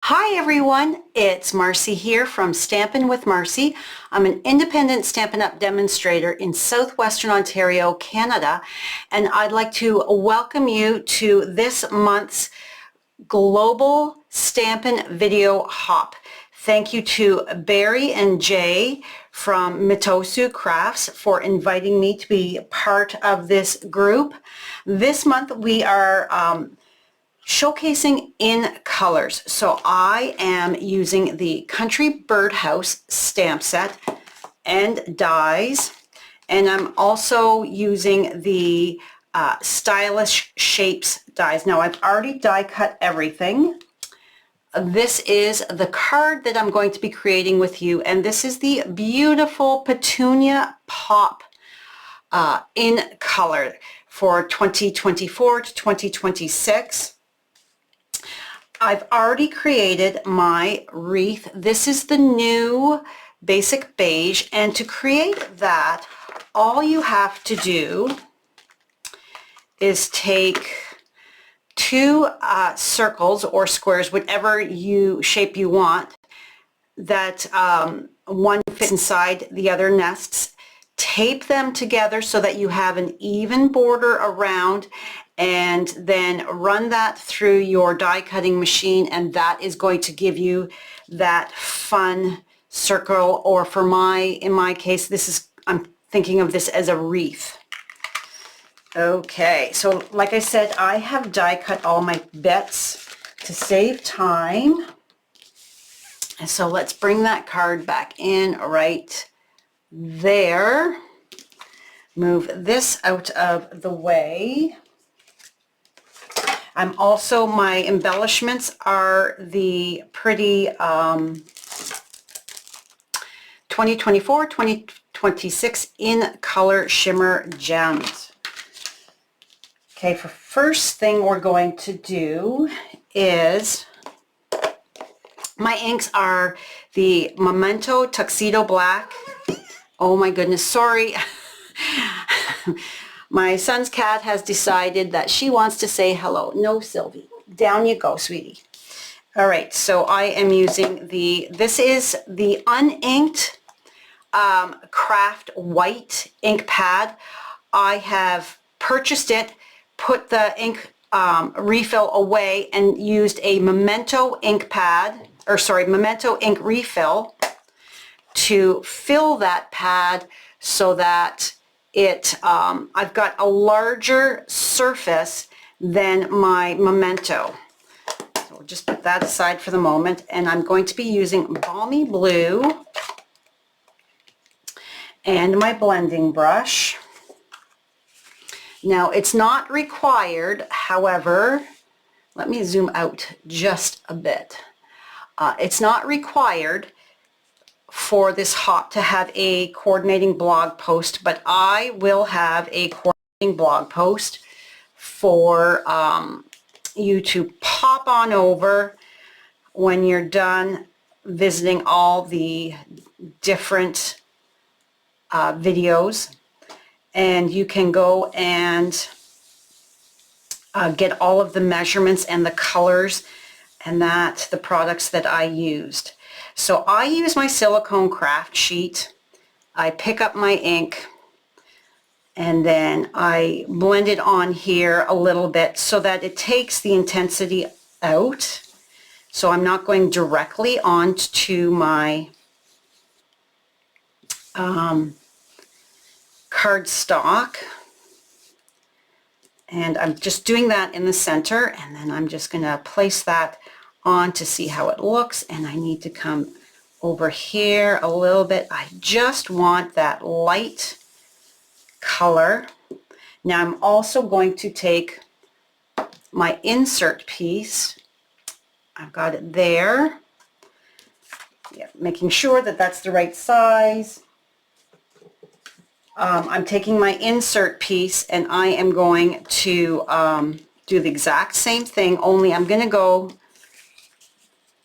Hi everyone, it's Marcy here from Stampin' with Marcy. I'm an independent Stampin' Up! Demonstrator in Southwestern Ontario, Canada, and I'd like to welcome you to this month's Global Stampin' Video Hop. Thank you to Barry and Jay from Mitosu Crafts for inviting me to be part of this group. This month we are showcasing in colors. So I am using the Country Birdhouse stamp set and dies, and I'm also using the Stylish Shapes dies. Now I've already die cut everything. This is the card that I'm going to be creating with you, and this is the beautiful Petunia Pop in color for 2024 to 2026. I've already created my wreath. This is the new basic beige, and to create that, all you have to do is take two circles or squares, whatever shape you want, that one fit inside the other nests. Tape them together so that you have an even border around, and then run that through your die cutting machine, and that is going to give you that fun circle, or in my case, I'm thinking of this as a wreath. Okay, so like I said, I have die cut all my bits to save time. And so let's bring that card back in right there. Move this out of the way. My embellishments are the pretty 2024, 2026 in color shimmer gems. Okay, for first thing we're going to do is, my inks are the Memento Tuxedo Black. Oh my goodness, sorry. My son's cat has decided that she wants to say hello. No, Sylvie. Down you go, sweetie. All right, so I am using this is the uninked Craft White ink pad. I have purchased it, put the ink refill away, and used a Memento ink pad, Memento ink refill to fill that pad so that I've got a larger surface than my Memento. So we'll just put that aside for the moment, and I'm going to be using Balmy Blue and my blending brush. Now it's not required, however, let me zoom out just a bit. It's not required for this hop to have a coordinating blog post, but I will have a coordinating blog post for you to pop on over when you're done visiting all the different videos, and you can go and get all of the measurements and the colors and the products that I used. So I use my silicone craft sheet. I pick up my ink, and then I blend it on here a little bit so that it takes the intensity out. So I'm not going directly onto my cardstock. And I'm just doing that in the center, and then I'm just going to place that on to see how it looks, and I need to come over here a little bit. I just want that light color. Now I'm also going to take my insert piece. I've got it there. Yeah, making sure that that's the right size. I'm taking my insert piece, and I am going to do the exact same thing, only I'm going to go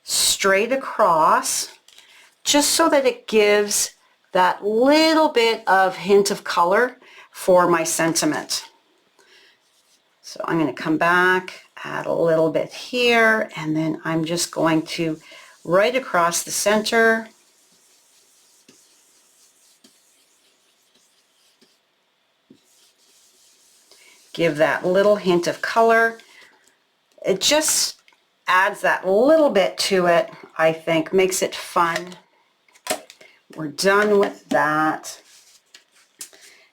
straight across, just so that it gives that little bit of hint of color for my sentiment. So I'm going to come back add a little bit here, and then I'm just going to right across the center. Give that little hint of color. It just adds that little bit to it, I think, makes it fun. We're done with that.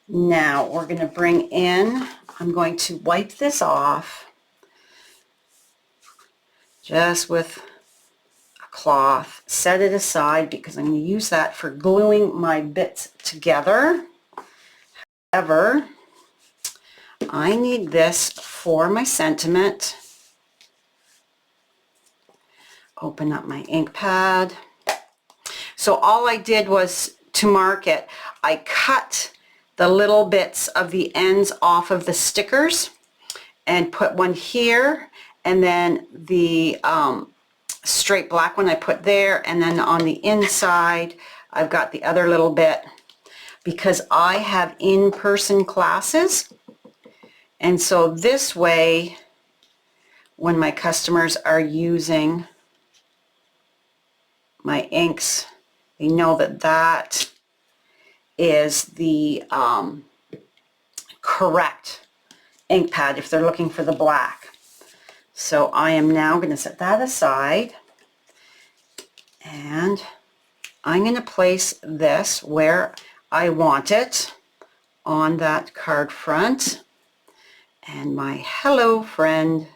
Now we're going to bring in, I'm going to wipe this off just with a cloth, set it aside because I'm going to use that for gluing my bits together. However, I need this for my sentiment. Open up my ink pad. So all I did was to mark it, I cut the little bits of the ends off of the stickers and put one here, and then the straight black one I put there, and then on the inside I've got the other little bit because I have in-person classes, and so this way when my customers are using my inks, they know that that is the correct ink pad if they're looking for the black. So I am now going to set that aside, and I'm going to place this where I want it on that card front. And my hello friend,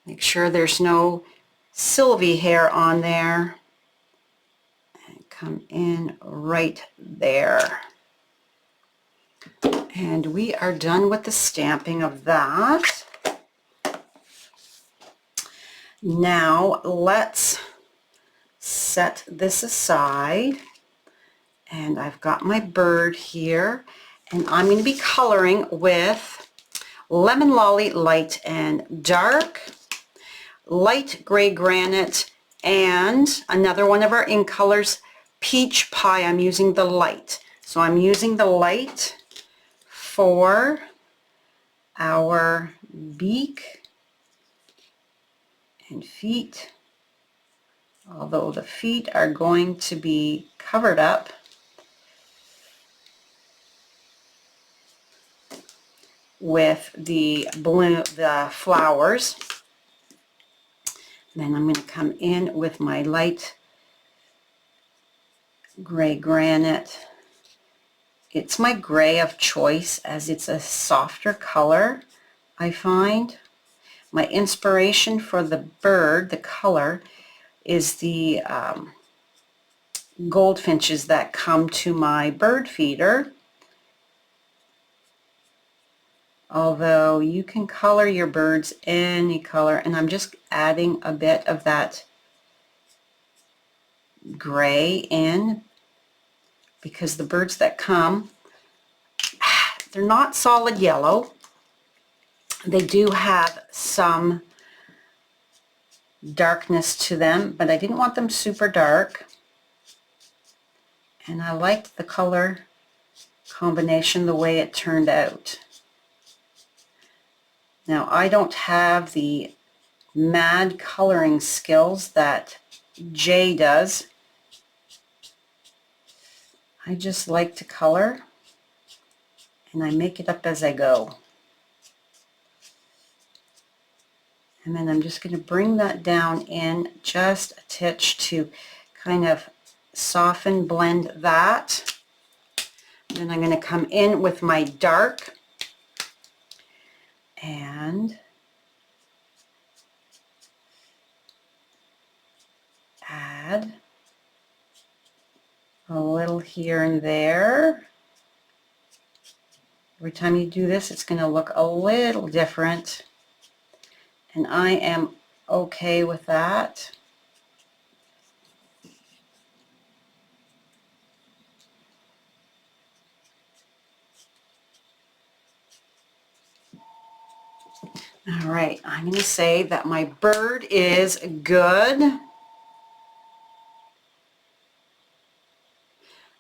make sure there's no Sylvie hair on there. Come in right there. And we are done with the stamping of that. Now let's set this aside. And I've got my bird here, and I'm going to be coloring with Lemon Lolly Light and Dark, Light Gray Granite, and another one of our ink colors, Peach Pie. I'm using the light. So I'm using the light for our beak and feet, although the feet are going to be covered up with the flowers. Then I'm going to come in with my light gray granite. It's my gray of choice as it's a softer color, I find. My inspiration for the bird, the color, is the goldfinches that come to my bird feeder. Although you can color your birds any color, and I'm just adding a bit of that gray in because the birds that come, they're not solid yellow. They do have some darkness to them, but I didn't want them super dark. And I liked the color combination the way it turned out. Now I don't have the mad coloring skills that Jay does. I just like to color, and I make it up as I go. And then I'm just going to bring that down in just a titch to kind of soften, blend that. Then I'm going to come in with my dark and add a little here and there. Every time you do this, it's going to look a little different, and I am okay with that. All right, I'm going to say that my bird is good.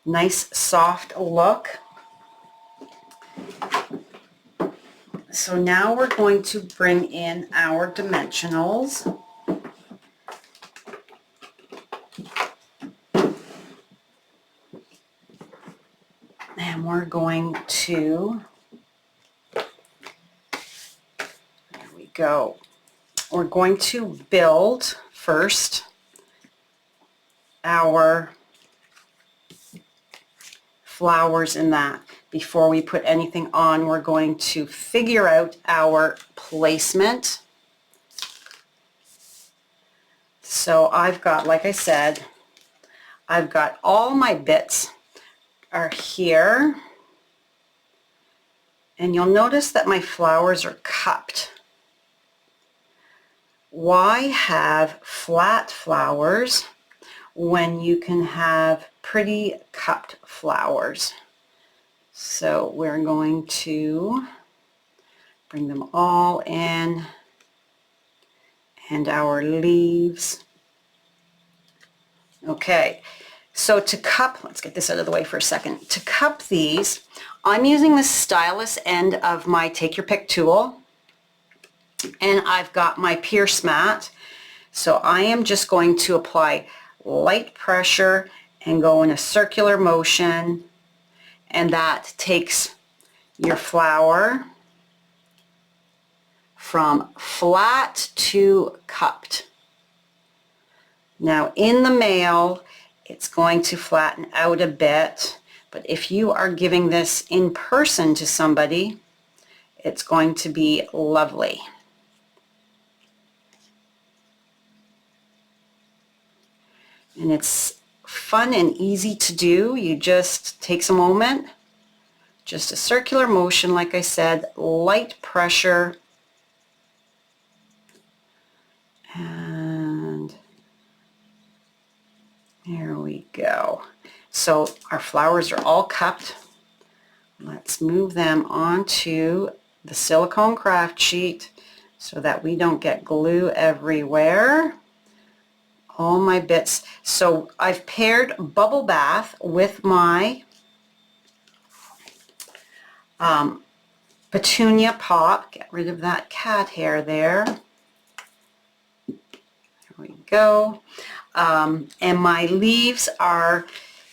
Nice soft look. So now we're going to bring in our dimensionals. And we're going to, there we go. We're going to build first our flowers in that. Before we put anything on, we're going to figure out our placement. So I've got, like I said, I've got all my bits are here. And you'll notice that my flowers are cupped. Why have flat flowers when you can have pretty cupped flowers? So we're going to bring them all in, and our leaves. Okay, so to cup, let's get this out of the way for a second. To cup these, I'm using the stylus end of my Take Your Pick tool, and I've got my pierce mat. So I am just going to apply light pressure and go in a circular motion, and that takes your flower from flat to cupped. Now in the mail, it's going to flatten out a bit, but if you are giving this in person to somebody, it's going to be lovely. And it's fun and easy to do. You just takes a moment, just a circular motion, like I said, light pressure, and there we go. So our flowers are all cupped. Let's move them onto the silicone craft sheet so that we don't get glue everywhere. All my bits. So I've paired Bubble Bath with my Petunia Pop. Get rid of that cat hair there. There we go. And my leaves are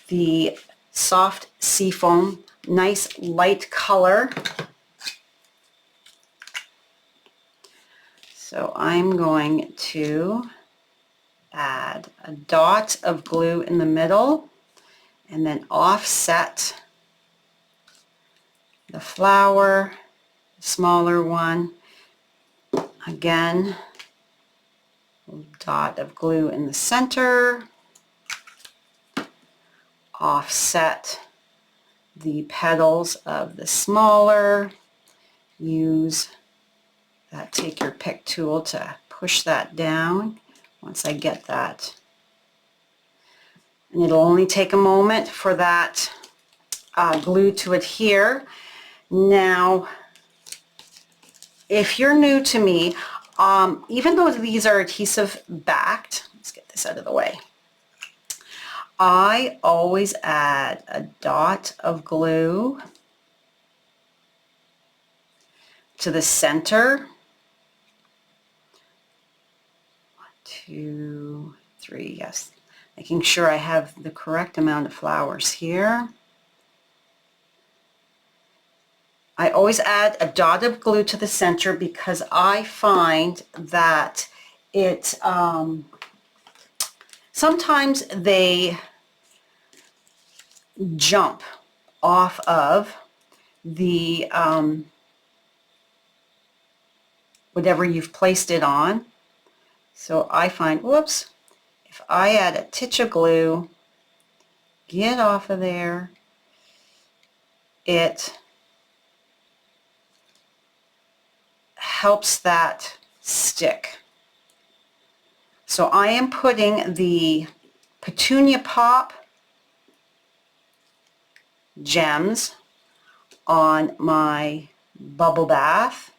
the soft seafoam, nice light color. So I'm going to add a dot of glue in the middle and then offset the flower, smaller one. Again, a dot of glue in the center, offset the petals of the smaller, use that Take Your Pick tool to push that down once I get that. And it'll only take a moment for that glue to adhere. Now, if you're new to me, even though these are adhesive backed, let's get this out of the way, I always add a dot of glue to the center. 1, 2, 3, yes. Making sure I have the correct amount of flowers here. I always add a dot of glue to the center because I find that it, sometimes they jump off of the whatever you've placed it on. So I find, whoops, if I add a titch of glue, get off of there, it helps that stick. So I am putting the Petunia Pop gems on my Bubble Bath,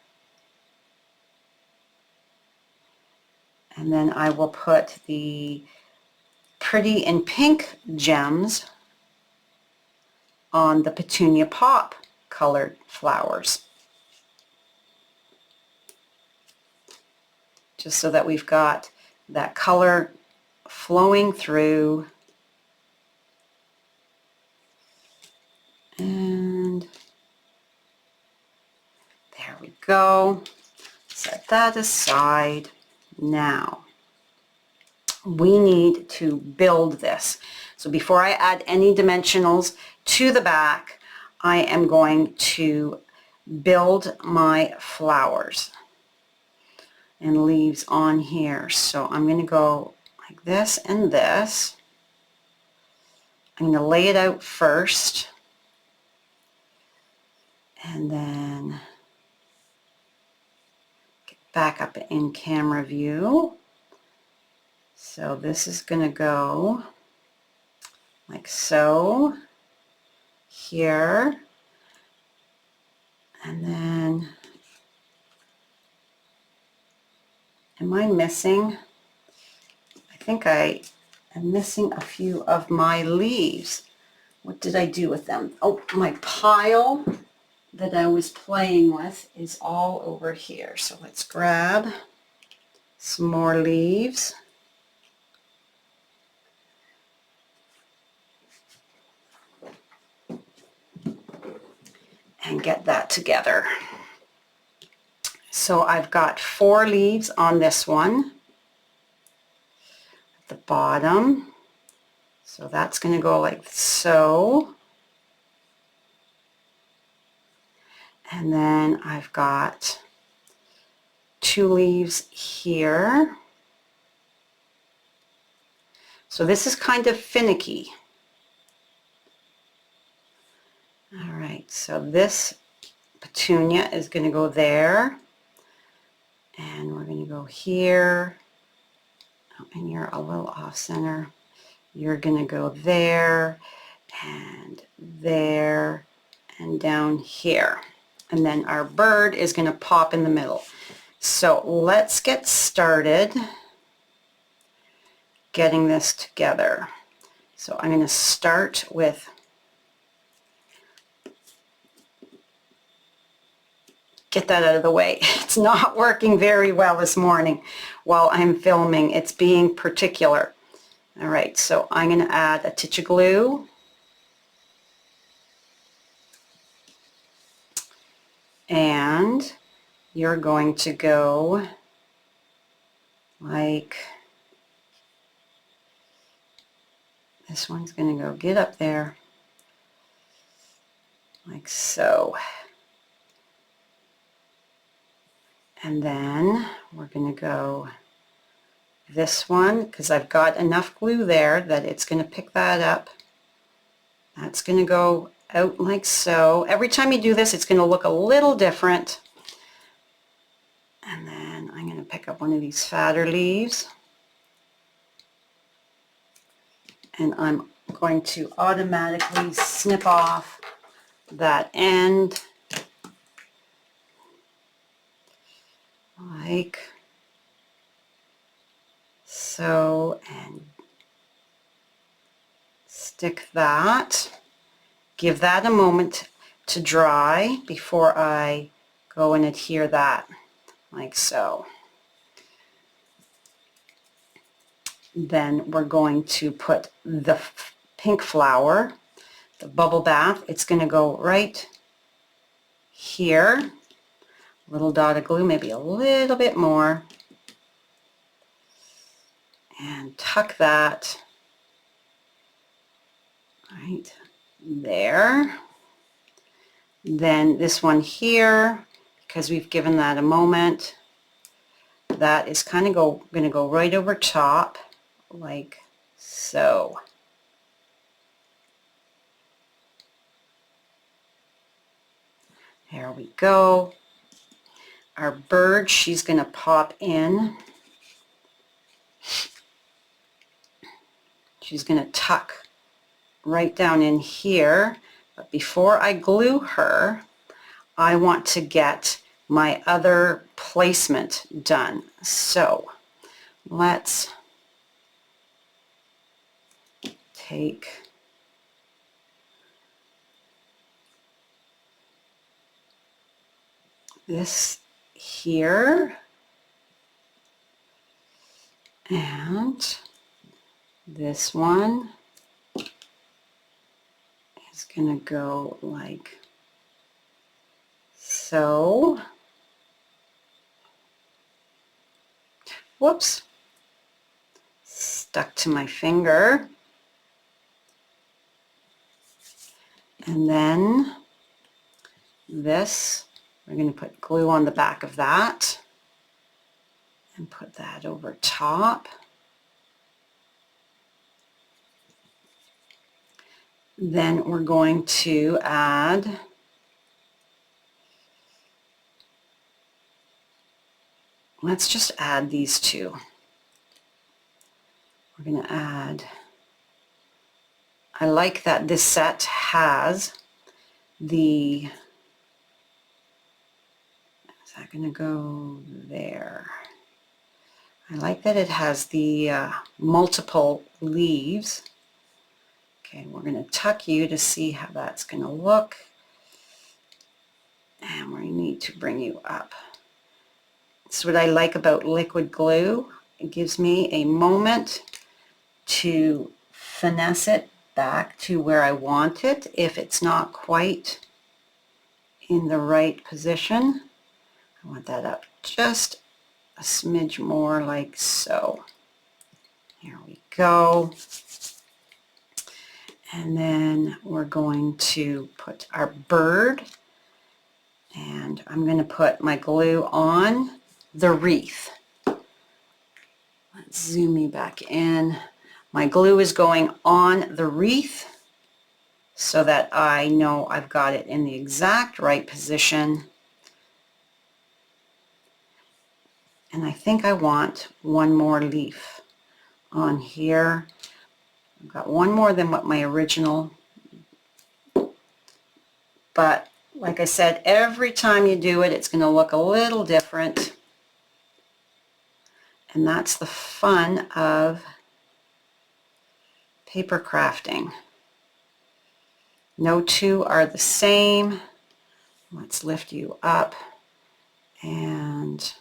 and then I will put the Pretty in Pink gems on the Petunia Pop colored flowers. just so that we've got that color flowing through. And there we go. Set that aside. Now, we need to build this. So before I add any dimensionals to the back, I am going to build my flowers and leaves on here. So I'm going to go like this and this. I'm going to lay it out first, and then get back up in camera view. So this is going to go like so here, and then am I missing? I think I am missing a few of my leaves. What did I do with them? Oh, my pile that I was playing with is all over here. So let's grab some more leaves. And get that together. So I've got 4 leaves on this one at the bottom. So that's going to go like so. And then I've got 2 leaves here. So this is kind of finicky. All right, so this petunia is going to go there. And we're going to go here. Oh, and you're a little off center. You're going to go there and there and down here. And then our bird is going to pop in the middle. So let's get started getting this together. So I'm going to start with get that out of the way. It's not working very well this morning while I'm filming. It's being particular. All right, so I'm going to add a titch of glue. And you're going to go like, this one's going to go get up there like so. And then we're going to go this one, because I've got enough glue there that it's going to pick that up. That's going to go out like so. Every time you do this, it's going to look a little different. And then I'm going to pick up one of these fatter leaves. And I'm going to automatically snip off that end like so, and stick that. Give that a moment to dry before I go and adhere that like so. Then we're going to put the pink flower, the bubble bath. It's going to go right here. A little dot of glue, maybe a little bit more. And tuck that right there. Then this one here, because we've given that a moment, that is kind of going to go right over top like so. There we go. Our bird, she's going to pop in. She's going to tuck right down in here. But before I glue her, I want to get my other placement done. So let's take this here And this one is going to go like so. Whoops. Stuck to my finger. And then this, we're going to put glue on the back of that and put that over top. Then we're going to add let's just add these two. We're going to add, I like that this set has the, is that going to go there? I like that it has the multiple leaves. Okay, we're going to tuck you to see how that's going to look. And we need to bring you up. That's what I like about liquid glue. It gives me a moment to finesse it back to where I want it if it's not quite in the right position. I want that up just a smidge more like so. Here we go. And then we're going to put our bird, and I'm going to put my glue on the wreath. Let's zoom me back in. My glue is going on the wreath so that I know I've got it in the exact right position. And I think I want one more leaf on here. I've got one more than what my original, but like I said, every time you do it, it's going to look a little different. And that's the fun of paper crafting. No two are the same. Let's lift you up and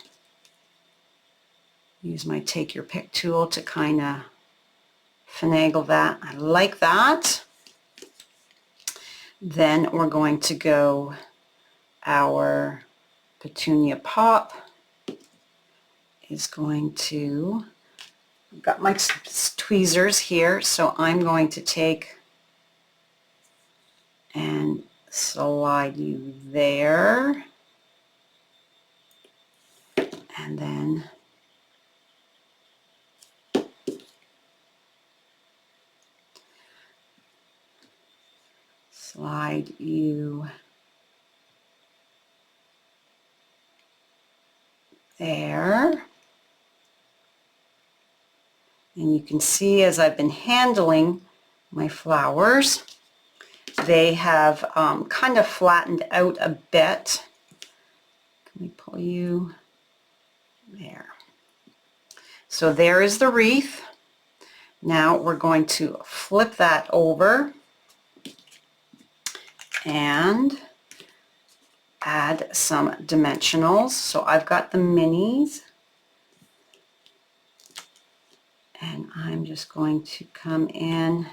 use my take your pick tool to kind of finagle that. I like that. Then we're going to go our petunia pop is going to, I've got my tweezers here, so I'm going to take and slide you there, and then slide you there. And you can see as I've been handling my flowers, they have kind of flattened out a bit. Can we pull you there? So there is the wreath. Now we're going to flip that over and add some dimensionals. So I've got the minis, and I'm just going to come in,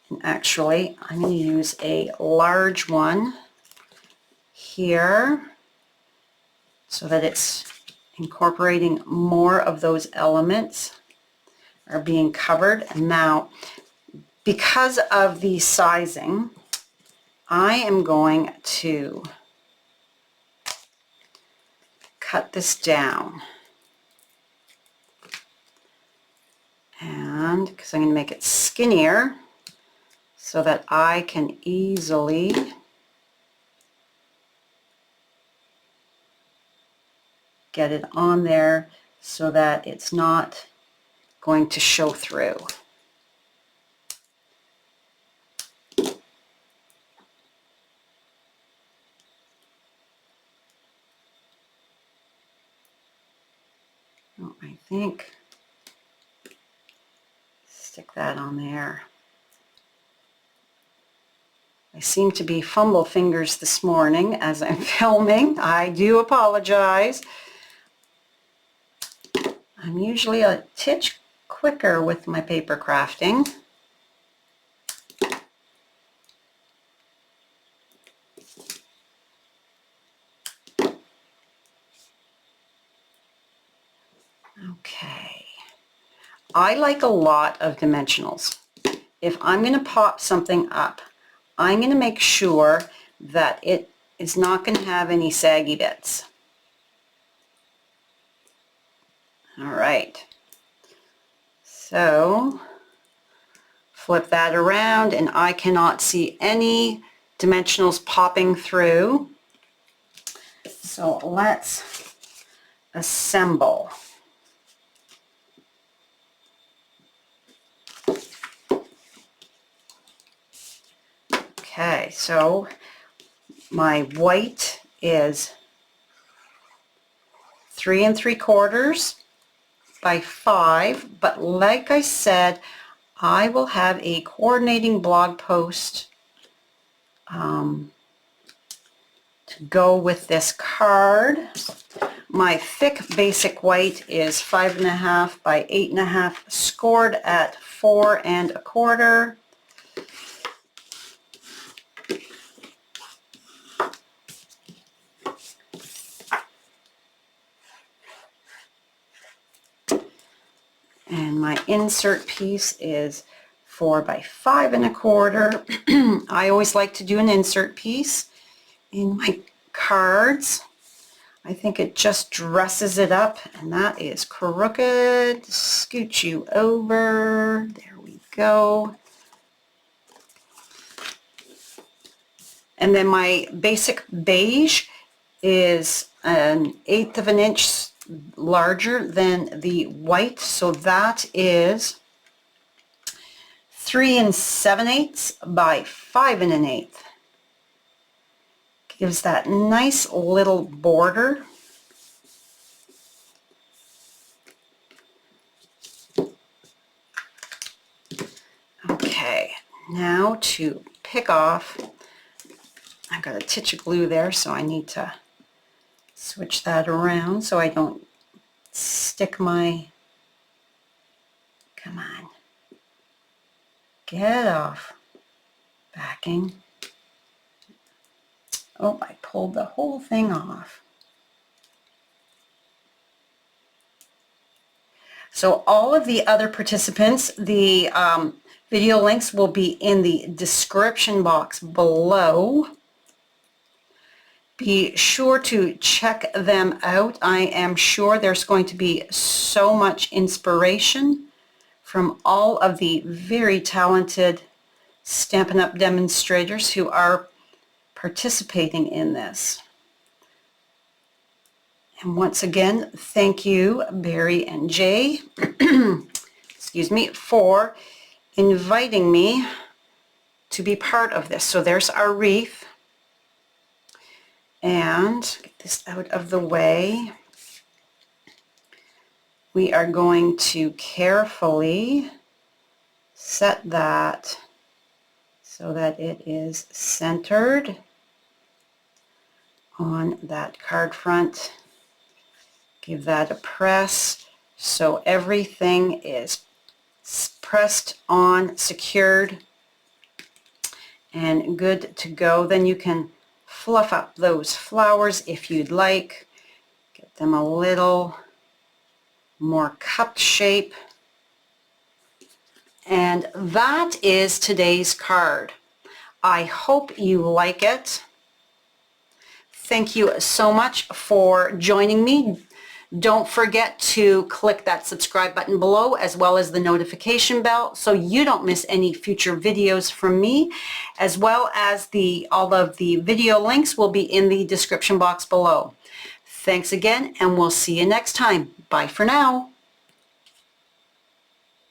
and actually I'm going to use a large one here so that it's incorporating more of those elements are being covered. And now, because of the sizing, I am going to cut this down. And because I'm going to make it skinnier so that I can easily get it on there so that it's not going to show through. Oh, I think stick that on there. I seem to be fumble fingers this morning as I'm filming. I do apologize. I'm usually a titch quicker with my paper crafting. Okay. I like a lot of dimensionals. If I'm going to pop something up, I'm going to make sure that it is not going to have any saggy bits. All right. So flip that around and I cannot see any dimensionals popping through. So let's assemble. Okay, so my white is 3 3/4 by 5, but like I said, I will have a coordinating blog post to go with this card. My thick basic white is 5 1/2 by 8 1/2, scored at 4 1/4. And my insert piece is 4 by 5 1/4. I always like to do an insert piece in my cards. I think it just dresses it up, and that is crooked. Scooch you over. There we go. And then my basic beige is 1/8 of an inch larger than the white, so that is 3 7/8 by 5 1/8. Gives that nice little border. Okay, now to pick off, I've got a titch of glue there, so I need to switch that around so I don't stick my, come on, get off, backing. Oh, I pulled the whole thing off. So all of the other participants, the video links will be in the description box below. Be sure to check them out. I am sure there's going to be so much inspiration from all of the very talented Stampin' Up! Demonstrators who are participating in this. And once again, thank you, Barry and Jay, excuse me, for inviting me to be part of this. So there's our wreath. And get this out of the way. We are going to carefully set that so that it is centered on that card front. Give that a press so everything is pressed on, secured, and good to go. Then you can fluff up those flowers if you'd like. Get them a little more cupped shape. And that is today's card. I hope you like it. Thank you so much for joining me. Don't forget to click that subscribe button below, as well as the notification bell, so you don't miss any future videos from me, as well as all of the video links will be in the description box below. Thanks again, and we'll see you next time. Bye for now.